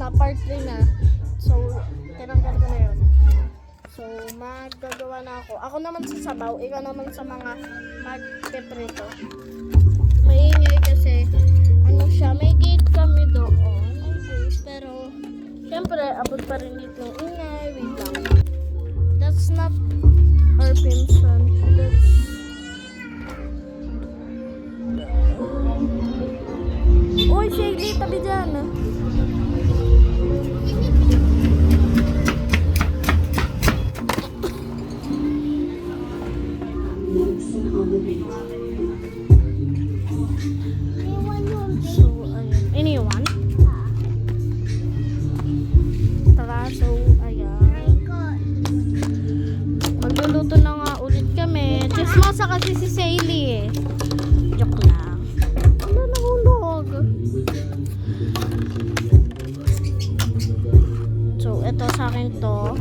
na part 3 na. So, tinanggal ko na yun. So, magagawa na ako. Ako naman sa sabaw, ikaw naman sa mga magpiprito. Maingay kasi, ano siya, may gate kami doon. Okay, pero, syempre, abot pa rin dito yung ingay. Wait lang. That's not our pinsan. That's... Uy, Shaylee, tabi dyan. So, ayun. Anyone? Tara, so, ayan. Magluluto na nga ulit kami. Chismosa kasi si Shaylee eh. Joke lang. Wala, nahulog. So, ito sa akin to.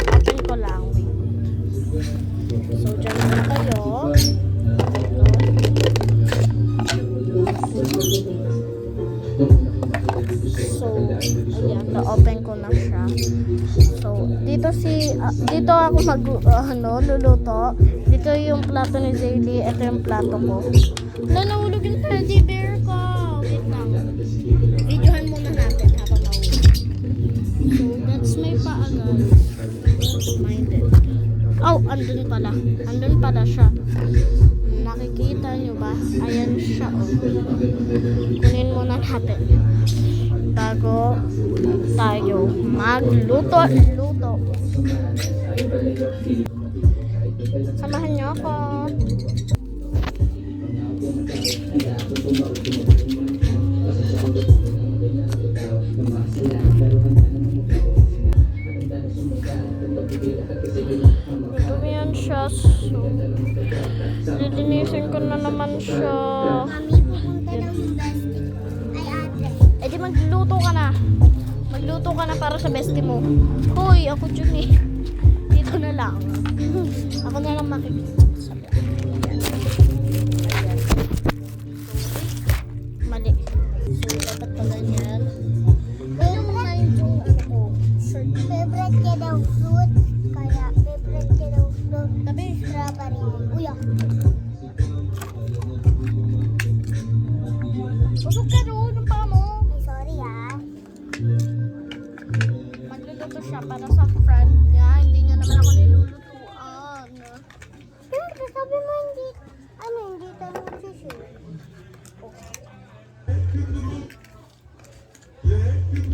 Open ko lang. Wait. So, dyan na tayo. So, ayan, na-open ko na siya. So, dito ako luluto. Dito yung plato ni Zaylee. Ito yung plato ko. Wala, nahulog yung teddy bear ko. Wait lang. Videohan muna natin habang nahulog. So, that's my paa, guys. Don't mind it. Oh, andun pala. Andun pala siya. Nakikita nyo ba? Ayan siya, oh. Kunin muna natin. Bago tayo magluto. Samahan nyo ako. Dumiyan siya. So, lilinisin ko na naman siya. Mami, pupunta ng plastic. Ay, ate. Eh di magluto ka na. Magluto ka na para sa bestie mo. Hoy, ako dyan eh. Dito na lang. Ako na lang makikita. Ayan. Mali. So, dapat pala yan. Pero muna yung ano ko. Shirt. Favorite niya daw fruit. Kaya, favorite niya daw fruit. Tabi. Strawberry. Uy, ako. Usok ka doon. Ang paa mo. Ay, sorry ah. Magluluto siya para sa friend niya. Hindi niya naman ako nilulutuan. Siyempre, sabi mo hindi tayo magsishare.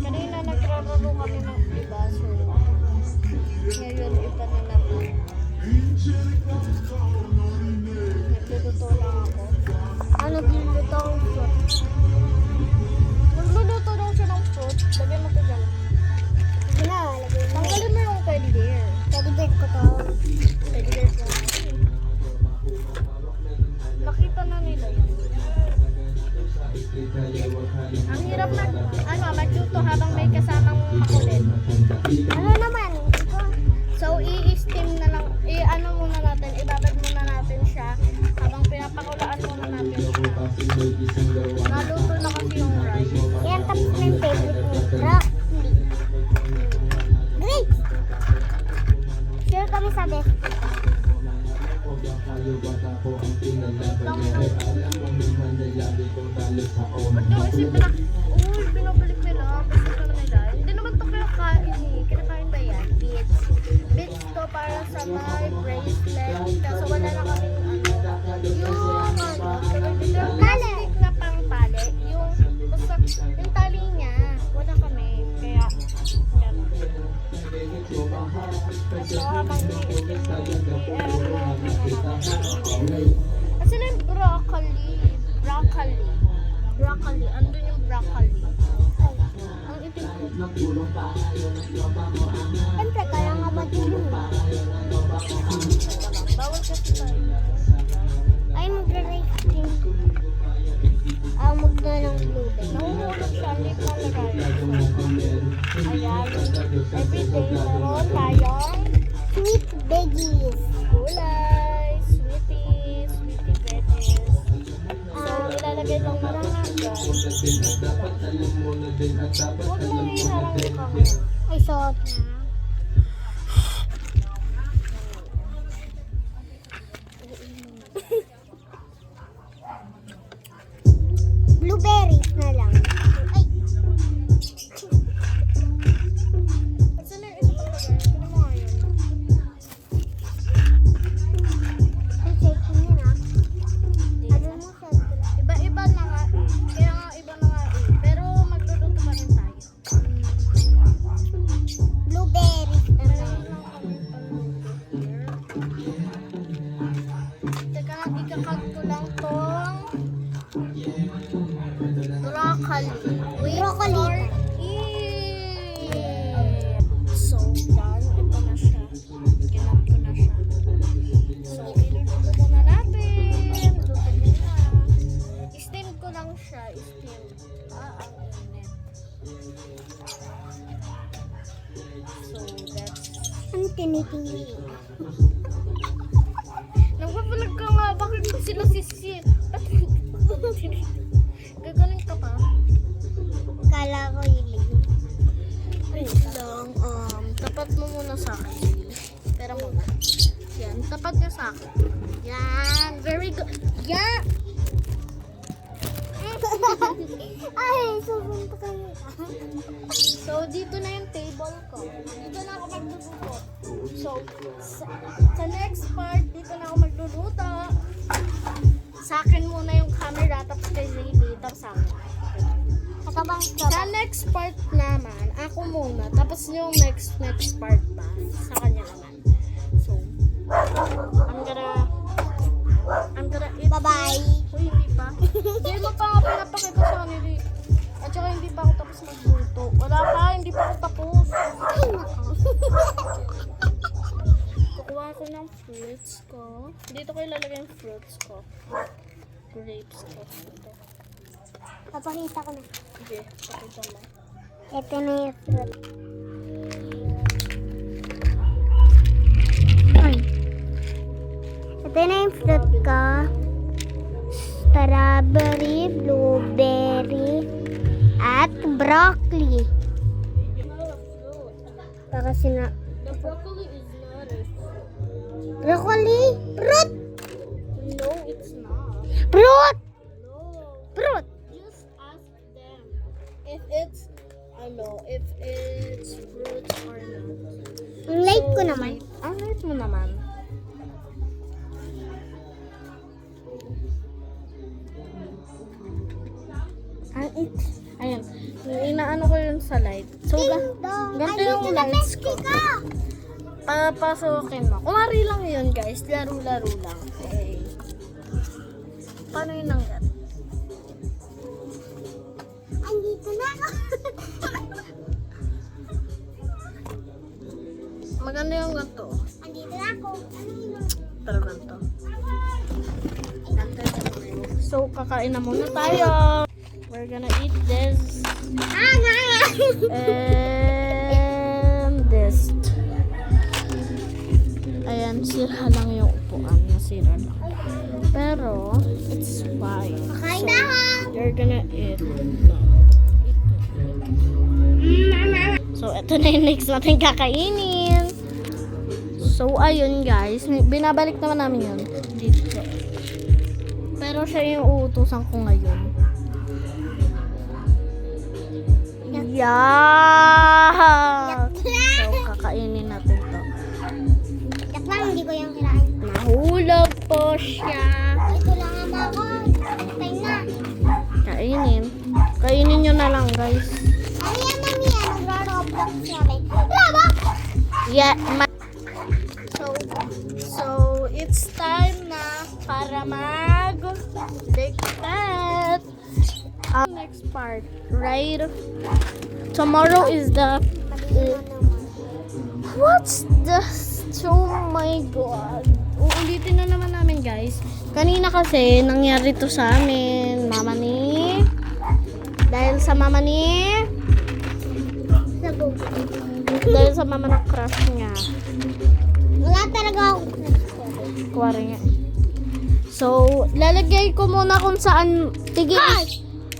Kanina nagrararo kami ng iba. So, ngayon iba na naman. Nagluluto lang ako. Ano nagluluto ang fruit? Nagluluto daw siya ng fruit. Lagay mo ito dyan. Sige na, lagay mo. Tanggalin mo yung teddy bear. Teddy bear ko to. Teddy bear ko. Nakita na nila yun. Ang hirap magluto habang may kasamang makulit. Ano naman? So, i-steam na lang, muna natin, ibabad muna natin siya habang pinapakulaan muna natin siya. Naluto na kasi yung rice. Yan, tapos na yung favorite mo. Broccoli. Great! Share kami sa best. Ba't yung isipin na, uy, binabalik nila, gusto naman nila. Hindi naman ito kinakain eh. Kinakain ba yan? Beads. Beads to para sa my bracelet. Kaso wala na kami yung plastic na pang tali. Yung tali niya, wala kami. Kaya, gano'n. Ito habang kasi na yung broccoli. Andun yung broccoli. Ang itim ko. Siyempre, kaya nga ba din Bawal kasi tayo. ay mag-rice din. Amog na ng blueberry. Nahuhulog siya, hindi ko nalagay. Ayan. Everyday meron tayong Sweet veggies. gulay, sweetie veggies. So, ilalagay lang natin siya. Huwag mo iharang yung camera. Ay, suot na. Blueberries na lang. Ay, Saan yung isa pa? Ano mo nga yun? ay, shaking yun ah. Ano mo shaking? Iba-iba na nga. Kaya nga iba na nga eh. Pero magluluto pa rin tayo. Blueberries na lang. Teka, ikakat ko lang tong broccoli. Wait Broccoli. for it. So, done. Ito na siya. Kinat ko na siya. So, iluluto muna natin. Lutuin na. I-steam ko lang siya. I-steam. Ang init. So, that's... Ang tinitingin. Nagpapalag ka nga. Bakit mo sila sisi? Gagaling ka pa? Kala ko yun. Wait lang. Tapat mo muna sa akin. Pera muna. Yan. Tapat niya sa akin. Yan. Very good. Yan. Ay, sobrang kayo. So, dito na yung table ko. Dito na ako magluluto. So, sa next part, dito na ako magluluto. Sa akin muna yung camera, tapos kay Zaylee, tapos sa akin. Katabang Sa next part naman, ako muna. Tapos yung next part pa, sa kanya naman. So, I'm gonna eat. Bye-bye. Uy, hindi pa. Hindi mo pa nga pinapakita sa kanila. eh. At saka hindi pa ako tapos magluto. Wala pa, hindi pa ako tapos. Ay, nako. Kukuha ko ng fruits ko. Dito ko ilalagay yung fruits ko. Grapes ko. Ito. Papakita ko na. Sige, pakita mo. Ito na yung fruit. Ay. Ito na yung fruit ko. Strawberry, blueberry, at broccoli. Para sina... The broccoli is not a fruit. Broccoli? Fruit! No, it's not. Fruit! No. Fruit! Just ask them if it's fruits or not. Ang light ko naman. Ang light mo naman. Ayan. Inaano ko yun sa light. So, ganito yung lights ko. Papasokin mo. Kumari lang yun, guys. Laro-laro lang. Okay. Paano yun nangyari? Andito na ako. Maganda yung ganito. Andito na ako. Ano yun? Pero ganito. So, kakain na muna tayo. We're gonna eat this and this. Ayan, sira lang yung upuan. Nasira lang. Pero, it's fine. Kain na ako. You're gonna eat. So, ito na yung next natin kakainin. So, ayun guys. Binabalik naman namin yun. Dito. Pero siya yung uutusan ko ngayon. Yeah! So, kakainin natin to. Yak lang, hindi ko yung kinain. Nahulog po siya. Ito lang ang ako. Patay na. Kainin. Kainin nyo na lang guys. Ano yan, mami? Nagro-roblox namin. Roblox! Yeah, so it's time na para mag-dictate. Next part, right? Tomorrow is the what's this? Oh my god. Uulitin na naman namin guys. Kanina kasi nangyari to sa amin. Dahil sa mama ni dahil sa mama ng crush niya. Wala talaga ako. Kuwari nga. So, lalagay ko muna kung saan tigil.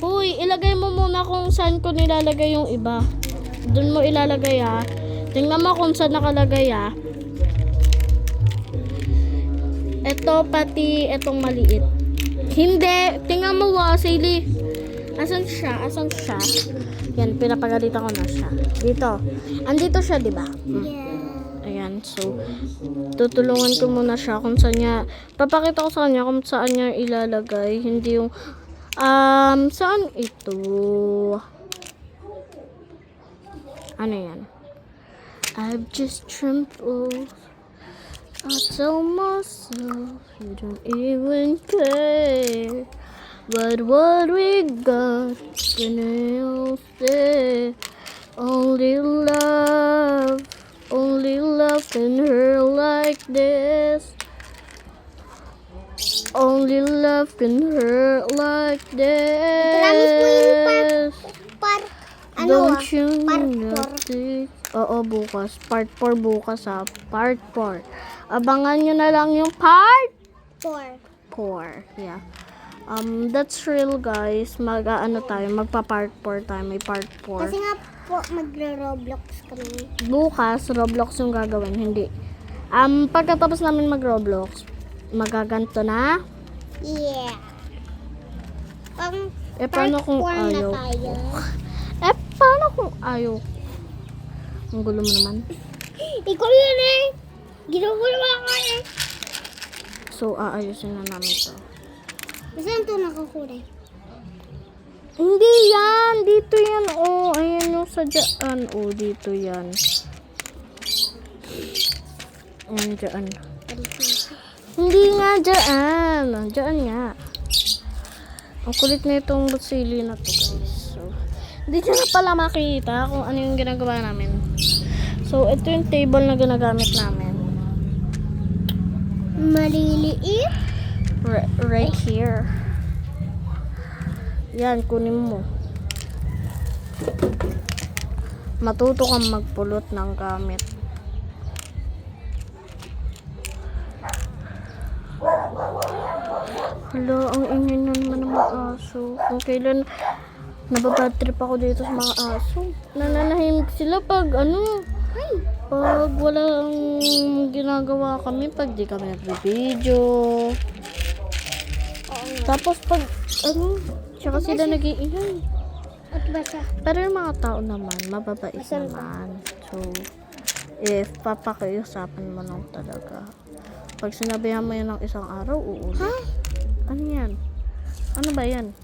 Huy, ilagay mo muna kung saan ko nilalagay yung iba. Doon mo ilalagay ha. Tingnan mo kung saan nakalagay ha. Ito pati itong maliit. Hindi. Tingnan mo Silly. Asan siya? Asan siya? Yan, pinapagalitan ko na siya. Dito. Andito siya, di ba? Yeah. Ayan, so tutulungan ko muna siya kung saan niya, papakita ko sa kanya kung saan niya ilalagay, hindi yung saan ito? Ano yan? I've just trembled. I tell myself you don't even care. But what we got can I say? Only love can hurt like this. Only love can hurt like Promise mo yung this. ano Don't you part notice? Oo, bukas. Part 4 bukas ha. Part 4. Abangan nyo na lang yung part 4. 4. Yeah. That's real guys. Magpa-part 4 tayo. May part 4. Kasi nga po, magre-Roblox kami. Bukas, Roblox yung gagawin. Hindi. Pagkatapos namin mag-Roblox, magaganto na. Yeah. Paano Part kung 4 na ayaw? tayo. Paano kung ayaw? Ang gulo mo naman. Ikaw yun eh. Ginugulo ako eh. So, aayusin na namin to. Saan ito nakakulay? Hindi yan. Dito yan. Oh, ayan yung sa dyan. Oh, dito yan. Ayan dyan. Hindi nga dyan. Dyan nga. Ang kulit na itong butsili na to guys. So, hindi nyo na pala makita kung ano yung ginagawa namin. So, ito yung table na ginagamit namin. Maliliit? Right here. Yan, kunin mo. Matuto kang magpulot ng gamit. Hala, ang ingay na naman ng mga aso. Kung kailan nababad trip ako dito sa mga aso. Nananahimik sila pag pag walang ginagawa kami, pag di kami nagbe-video. Tapos pag tsaka sila nag-iingay. At basa. Pero yung mga tao naman, mababait naman. So, if papakiusapan mo lang talaga. Pag sinabihan mo yan ng isang araw, uulit. Ha? Ano yan? Ano ba yan?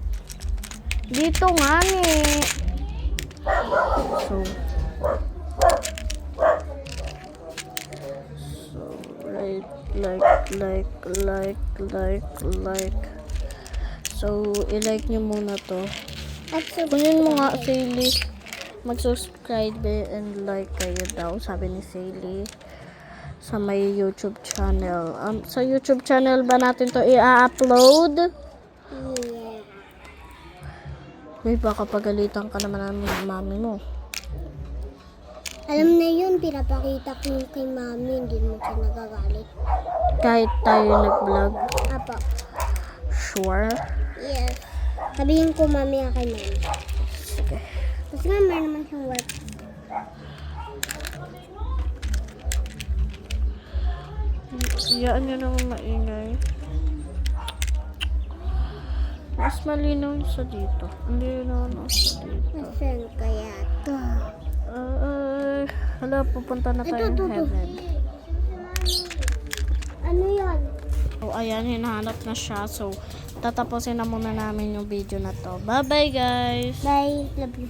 Dito nga eh. So, like. So, i-like nyo muna to. At Kunin mo nga, Saily. Mag-subscribe and like kayo daw, sabi ni Saily. Sa may YouTube channel. Sa YouTube channel ba natin to i-upload? yeah. Uy, baka pagalitan ka naman ng mami mo. Alam na yun, pinapakita ko yung kay mami, hindi mo siya nagagalit. Kahit tayo nag-vlog. Apo. Sure. Yes. Sabihin ko mami kay mami. Sige. Kasi nga meron naman siyang work. Iyaan nyo naman maingay. Mas malinaw yung sa dito. Hindi naman ako sa dito. Nasaan kaya to? Hala, pupunta na tayo Ito. heaven. Ano yan? So, ayan, hinahanap na siya. So, tatapusin na muna namin yung video na to. Bye-bye, guys! Bye. Love you.